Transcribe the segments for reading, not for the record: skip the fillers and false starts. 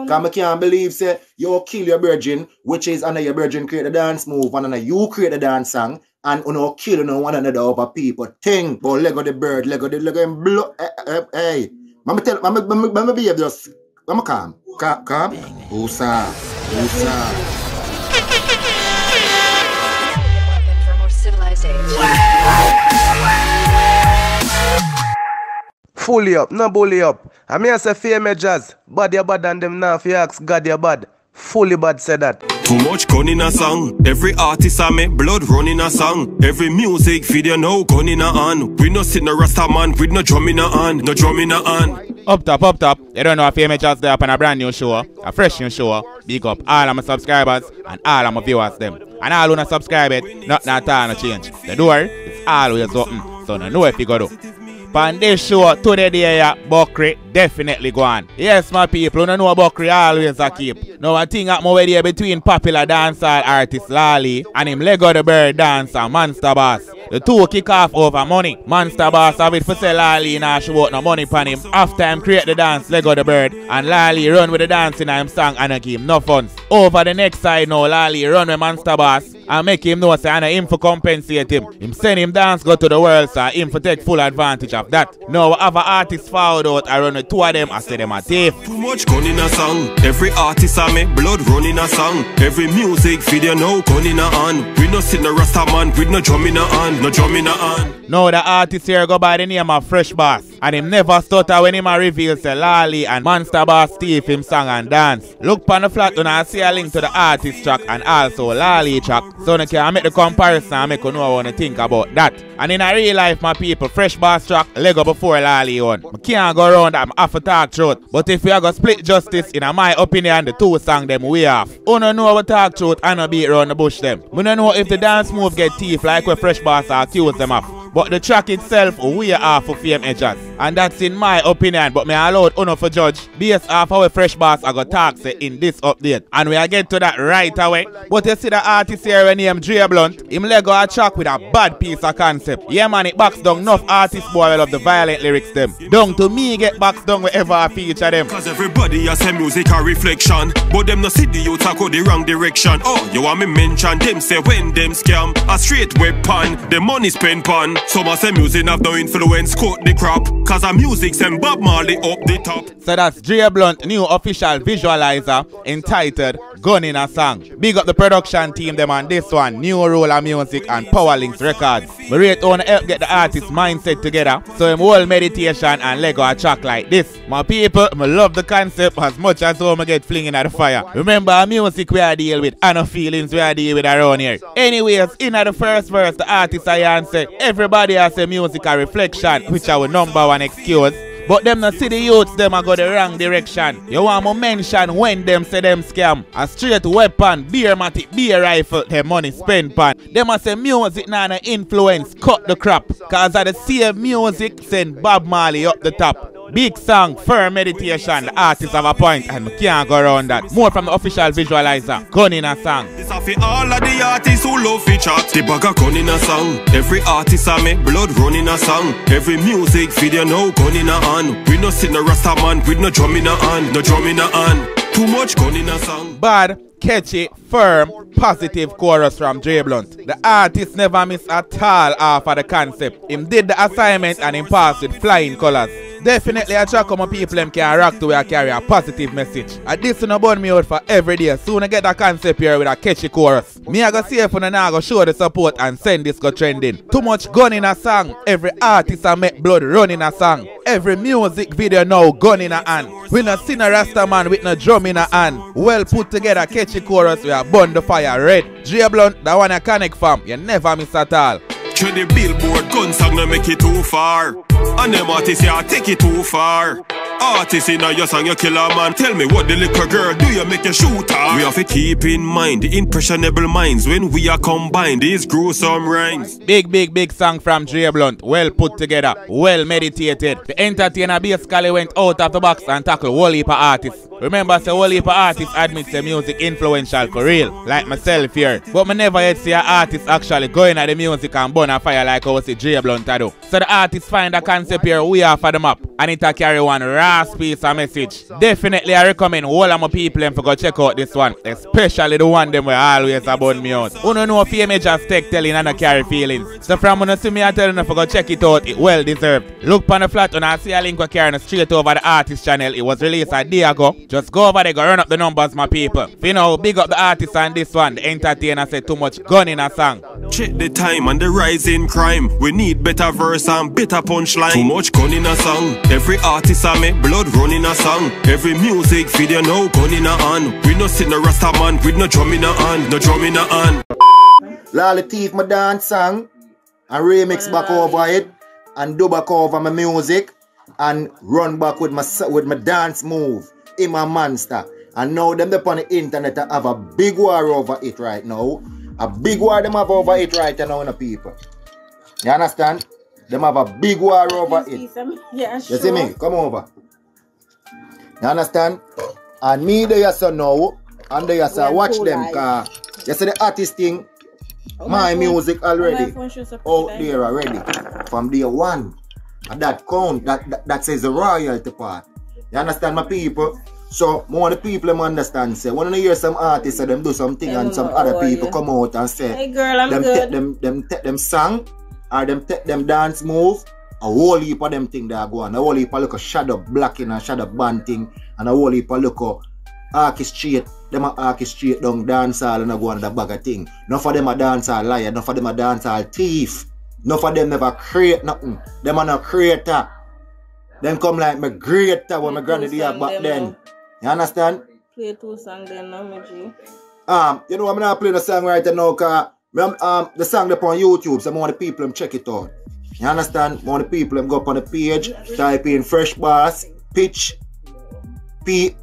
Because I can't believe, say, you kill your virgin, which is under your virgin create the dance move, and then you create the dance song, and kill one another over people. Thing, but Leggo the bird, Leggo and blow. Hey, Mama behave just. Mama calm. Calm. Usa. Fully up, no bully up. I mean I say fear Edjahz, bad you bad and them now if you ask God you bad. Fully bad said that. Too much gun in a song. Every artist I make blood run in a song. Every music video now gun in a hand. We no sit no rasta man with no drum in a hand. No drum in a hand. Up top. You don't know if Edjahz there up on a brand new show, a fresh new show. Big up all of my subscribers and all of my viewers them. And all who not subscribe it, nothing at all no change. The door is always open. So no know if you go do. On this show today Buckery definitely go on. Yes my people, you don't know Buckery always a keep. Now I think I'm over there between popular dancehall artist LAA and him LAA dancer Monsta Boss. The two kick off over money. Monsta Boss have it for sell LAA and I show out no money pan him. After him create the dance LAA and LAA run with the dance in him song and give him no funds. Over the next side now LAA run with Monsta Boss and make him know say and him for compensate him. Him send him dance go to the world so him for take full advantage of that. Now we have an artist found out I run with two of them I say them a thief. Too much gun in a song. Every artist I make blood run in a song. Every music video now gun in a hand. We no sit no rasta man with no drum in a hand. No drum in a hand. Now the artist here go by the name of Fresh Boss. And him never stutter when him a reveal say LAA and Monsta Boss thief him song and dance. Look on the flat when I see a link to the artist track and also LAA track. So you can make the comparison and make you know what to think about that. And in a real life my people, Fresh Boss track Leggo before LAA one. I can't go around that, I have to talk truth. But if we are going to split justice, in my opinion, the two songs them way off. You don't know what talk truth and not beat around the bush them. We don't know if the dance move get thief like where Fresh Boss accuse them of. But the track itself way off for Edjahz. And that's in my opinion, but me allowed Uno for judge based off how a Fresh Boss I got talk say in this update. And we are get to that right away. But you see the artist here named R0BBERY, him Leggo a track with a bad piece of concept. Yeah man, it backs down enough artists boy will love the violent lyrics them. Down to me get boxed down wherever I feature them. Cause everybody has a music a reflection. But them no see the youth go the wrong direction. Oh, you want me mention them say when them scam a straight weapon, the money spent pan. Some a say music have no influence, cut the crap. Cause our music send Bob Marley up the top. So that's R0BBERY new official visualizer entitled Gun in a Song. Big up the production team them on this one, New Roller Music and Power Links Records. We rate on help get the artist mindset together. So him whole meditation and Leggo a track like this. My people, I love the concept as much as how I get flinging at the fire. Remember our music we are deal with and our feelings we are deal with around here. Anyways, in the first verse the artist I say everybody has a music a reflection, which our #1 excuse. But them not see the youths them a go the wrong direction. You want to mention when them say them scam. A straight weapon, beer-matic, beer rifle, them money spent pan. Them a say music nah no influence, cut the crap. Cause of the same music send Bob Marley up the top. Big song, firm meditation, the artist have a point and we can't go around that. More from the official visualizer, Gun in a Song. This a for all of the artists who love feature. The bag a gun in a song. Every artist I make blood run in a song. Every music video now gun in a hand. We no sit no rasta man with no drum in a hand. No drum in a hand. Too much gun in a song. Bad, catchy, firm, positive chorus from R0BBERY. The artist never miss at all off of the concept. Him did the assignment and him passed with flying colors. Definitely a track how my people them can rock to where I carry a positive message. And this will burn me out for every day. Soon I get a concept here with a catchy chorus. Me I go see if I now go show the support and send this go trending. Too much gun in a song. Every artist I make blood run in a song. Every music video now gun in a hand. We not see no rasta man with no drum in a hand. Well put together catchy chorus we are burn the fire red. R0BBERY, that one I connect from. You never miss at all. To the billboard, gun song no make it too far. And them artists yeah take it too far. Artists in your song you kill a man. Tell me what the little girl do you make a shooter? We have to keep in mind the impressionable minds when we are combined these gruesome rhymes. Big song from R0BBERY. Well put together, well meditated. The entertainer basically went out of the box and tackled whole heap of artists. Remember say whole heap of artists admit the music influential for real, like myself here. But me never yet see an artist actually going at the music and burn a fire like how we see R0BBERY do. So the artists find a concept here way off of the map and it a carry one right brass piece of message. Definitely I recommend all of my people them to go check out this one. Especially the one them where always about me out. Who don't know if Edjahz tech telling and not carry feelings. So from when you see me I tell you to go check it out, it well deserved. Look on the flat when I see a link carrying straight over the artist channel. It was released a day ago. Just go over there, go run up the numbers, my people. You know, big up the artist on this one. The entertainer said too much gun in a song. Check the time and the rise in crime. We need better verse and better punchline. Too much gun in a song. Every artist I make blood run in a song. Every music video now gun in a hand. We no sit no rasta man with no drum in a hand. No drum in a hand. Lolly Thief my dance song and remix back over it and do back over my music and run back with my dance move in my Monsta. And now them up on the internet have a big war over it right now. A big war them have over it right now, the people. You understand? Them have a big war over it. Yeah, sure. You see me? Come over. You understand? And me there so now, and there so watch them car. You see the artist thing, my music already out there already. From day one. And that count, that says the royalty part. You understand my people? So, more the people them understand, say, when you hear some artists say them do something and some other people come out and say, hey girl, I'm them good. take them song, or them take them dance move, a whole heap of them thing that go on. A whole heap of look a shadow blocking and shadow banting, and a whole heap of look a orchestrate, them a orchestrate down dance hall and a go on the bag of thing. None for them a dance hall liar, none for them a dance hall thief. None for them never create nothing. Them are not creator. Them come like my greater when my granny did back then. You understand? Play 2 songs then, OMG. You know I'm not playing the song right now because the song up on YouTube, so more the people them check it out. You understand? More the people them go up on the page, type in Fresh Bass, pitch, Pitch,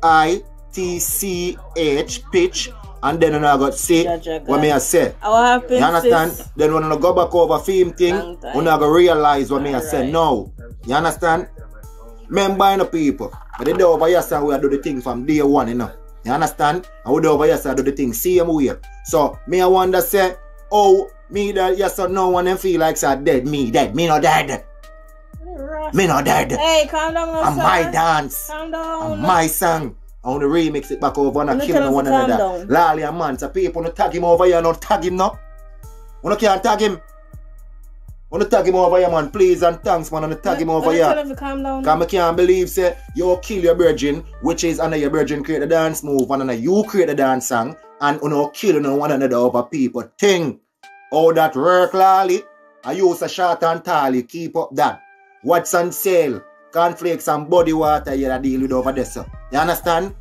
pitch, and then I got say what me I say. You understand? Then when I go back over film thing, when I go realize what me I say now. You understand? Remember the people. But they do over here so we do the thing from day one, you know. You understand? And we do over here so do the thing same way. So me I wonder say, oh, me that yes or no one them feel like say dead, me dead, me not dead. Me not dead. Hey, calm down, and my dance. Calm down. And my song. I want to remix it back over and kill one another. Lolly and Monsta, people don't tag him over here, not tag him now. We can't tag him. I want to tag him over here, man. Please and thanks, man. I want to tag him over here. Because I can't believe, say, you kill your virgin, which is under your virgin create the dance move, and under you create the dance song, and you kill one another over people. Thing. All that work, Lolly. I use a short and tally. Keep up that. What's on sale? Cornflakes and body water you deal with over there, sir. You understand?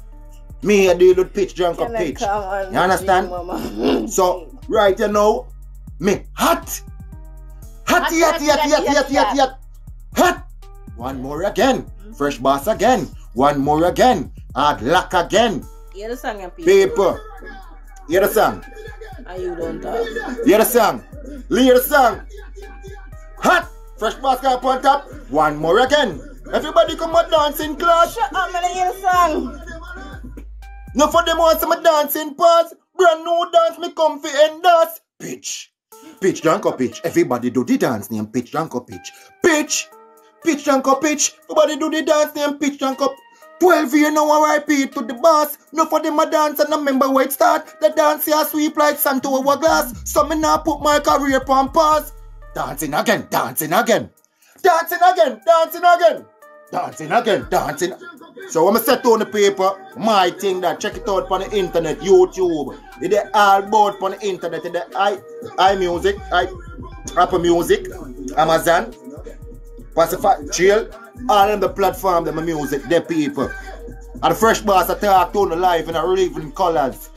Me, I deal with pitch, drunk of pitch. You understand? So, right you know, me hot. Hot. Hot. One more again. Fresh Bass again. One more again. Hard luck again. Hear the song, people. Hear the song. And you don't talk. Hear the song. Hear the song. Hot. Fresh Bass up on top. One more again. Everybody come and dance in class. Shut up, man. Hear the song. No for them want some dancing pass. Brand new dance me come for end dance. Pitch. Pitch, drunk or pitch. Everybody do the dance name pitch, drunk or pitch. Pitch. Pitch, drunk or pitch. Everybody do the dance name pitch, drunk or 12 years now I repeat to the boss. No for them a dance and I remember where it start. The dance here sweep like sand to a glass. So me now put my career on pause. Dancing again, dancing again. Dancing again, dancing again. Dancing again, dancing. So when I set on the paper, my thing that check it out on the internet, YouTube. It's all about on the internet. It's iMusic, Apple Music, Amazon, Pacify, Chill, all of the platform, the music, the people. And the Fresh Bass I talk to the live in a living colors.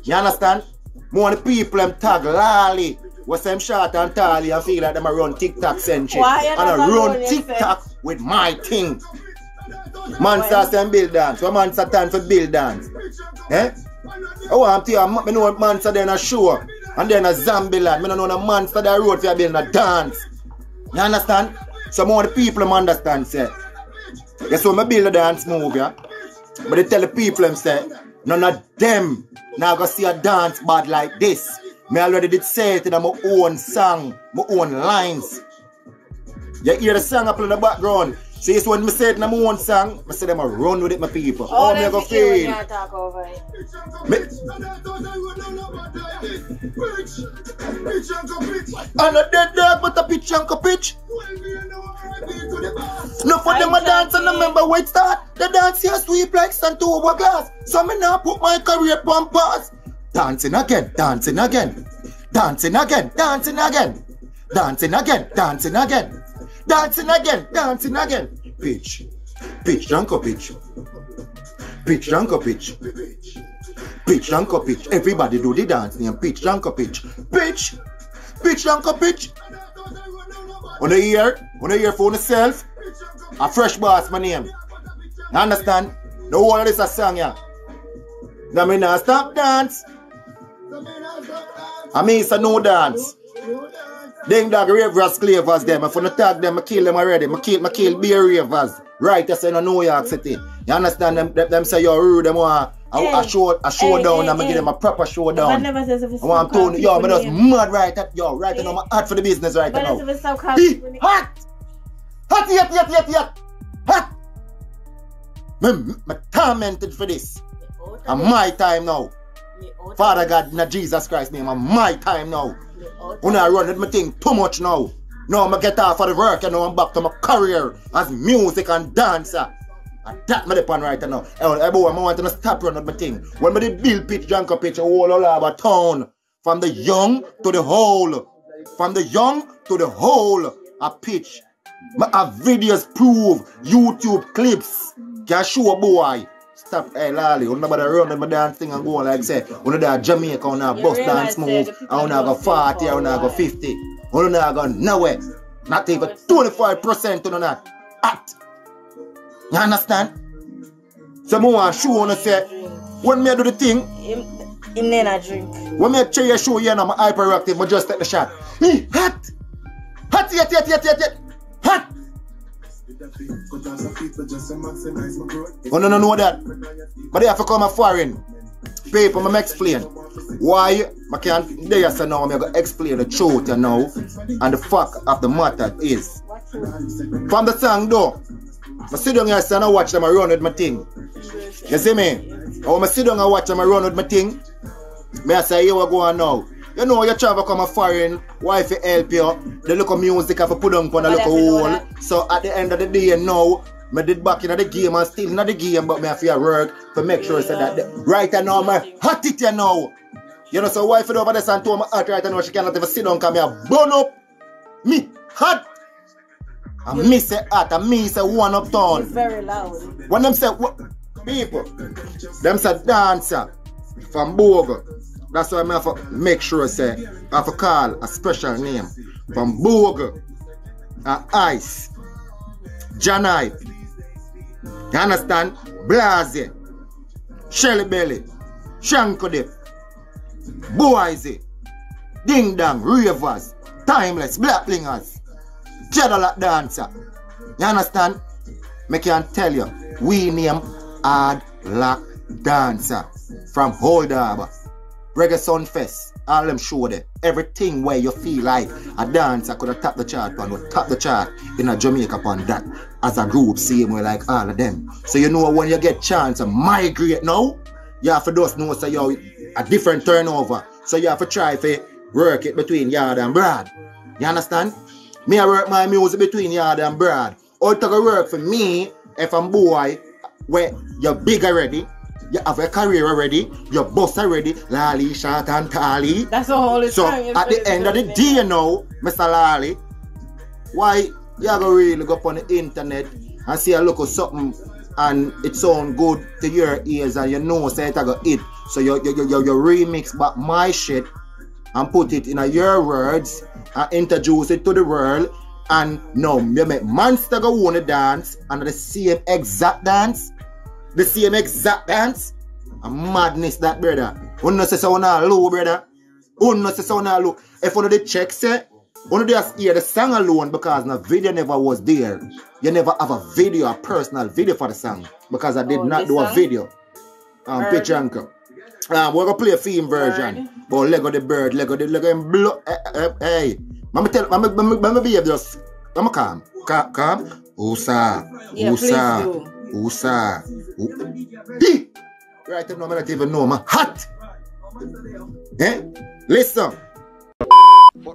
You understand? More the people them tag Lolly. What's them short and tally and feel like them a run TikTok century. And I run TikTok with my thing. Monsta and build dance. What Monsta stand for build dance? Eh? I want to tell you, I know Monsta then a show. And then a zombie land. I don't know the Monsta that road for building a dance. You understand? So more the people them understand say. That's why I build a dance move, yeah. But they tell the people them say, none of them now go see a dance bad like this. Me already did say it in my own song, my own lines. You hear the song up in the background. See, it's when me say it in my own song, I say them a run with it, my people. Oh, me go when feel. you talk over it. I'm a dead dog, but a pitch and a pitch. No for them a dance and remember where it start. The dance here sweep like sand to hourglass. So me now put my career on pause. Dancing again, dancing again. Dancing again, dancing again. Dancing again, dancing again. Dancing again, dancing again. Pitch. Pitch, Janko pitch. Pitch, Janko pitch. Pitch, Janko pitch. Everybody do the dance name. Pitch, Janko pitch. Pitch. Pitch, Janko pitch. On the ear for yourself. A fresh boss, my name. You understand? The whole of this a song, yeah. Now me not stop dance. I mean it's a no dance. Ding dog ravers, clavers them. If I don't tag them, I kill them already. I kill beer ravers. Right, I say in New York City. You understand them say you're rude, them want a showdown, and I give them a proper showdown. I want to yo, I'm just mad right at yo, right now I'm hot for the business right now. Hot! Hot yet. Hot! I'm tormented for this. And my time now. Father God, in Jesus Christ's name, and my time now. When I run with my thing too much now. Now I get off of the work and now I'm back to my career as music and dancer. And that me depend right now. Hey boy, I want to stop running with my thing. When I did build pitch, Janko pitch, all over town. From the young to the whole. From the young to the whole. I pitch. I have videos prove. YouTube clips. Can show a boy. Stop, hey Lally, you nobody run with my dance thing and go like say, when you Jamaica, on a bus dance move, I want to go 40, I want to go 50. I want to go nowhere. Not even 25% on that. Act. You understand? So I want to show you say, when me do the thing, him then a drink. When me try to show you, I'm hyperactive, I just take the shot. Hot! Hot yet. Hot! Oh no know that. But they have to come a foreign. Paper, I'm explain. Why I can't there say now I'm gonna explain the truth you know. And the fact of the matter is from the song though, I sit down here and I watch them run with my thing. You see me? When I sit down and watch them run with my thing, I say here we go on now. You know, you travel come a foreign, wife help you, the local music have to put on a local hole. So at the end of the day now, I did back in the game and still not the game, but I have to work to make sure so that right now I hot it you know. You know, so wife over there and told my heart right now she cannot even sit down because I burn up. Me hot. And me say hot and me say one uptown. It's very loud. When them say people, them say dancer from Bogo. That's why I have to make sure say I have to call a special name from Bogle, Ice, Janai, you understand? Blaze, Shelly Belly, Shankodip, Boise, Ding Dong, Ravers, Timeless, Blacklingers, Jedalak Dancer. You understand? I can tell you, we name Hard Lock Dancer from Hold Harbor. Reggae Sun Fest, all them show there. Everything where you feel like a dancer could have tapped the chart on, would tap the chart in a Jamaica upon that as a group, same way like all of them. So you know when you get chance to migrate now, you have to just know so you a different turnover. So you have to try to work it between Yard and Brad. You understand? Me I work my music between Yard and Brad. Or it will work for me if I'm boy where you're big already. You have a career already, your boss already, Lally, Short and Tally. That's the whole so at the end of the day now, Mr. Lally, why you go really go up on the internet and see a look of something and it sound good to your ears and you know say it I go hit. So you remix back my shit and put it in your words and introduce it to the world and now you make Monsta go on the dance and the same exact dance. The same exact dance. A madness that brother. One not say so low brother. One not say so low. If one of the checks say, one just hear the song alone because the video never was there. You never have a video, a personal video for the song. Because I did not do a video. Pitch anchor. We're gonna play a theme version. But Leggo the bird, Leggo and blow. Hey. Mama behave just. I'm calm. Usa. Yeah, Usa. please do. Usa. Right now, I don't even know, man. Hot. Eh? Listen.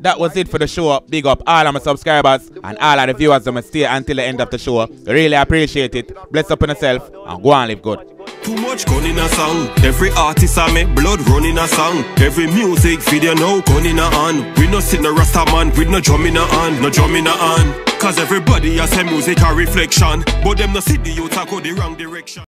That was it for the show. Big up all of my subscribers and all of the viewers that stay until the end of the show. Really appreciate it. Bless up on yourself and go and live good. Too much gun in a song. Every artist I make blood run in a song. Every music video now gun in a hand. We no sit no rasta man with no drum in a hand. No drum in a hand. Cause everybody has a music a reflection. But them no see the youth a go the wrong direction.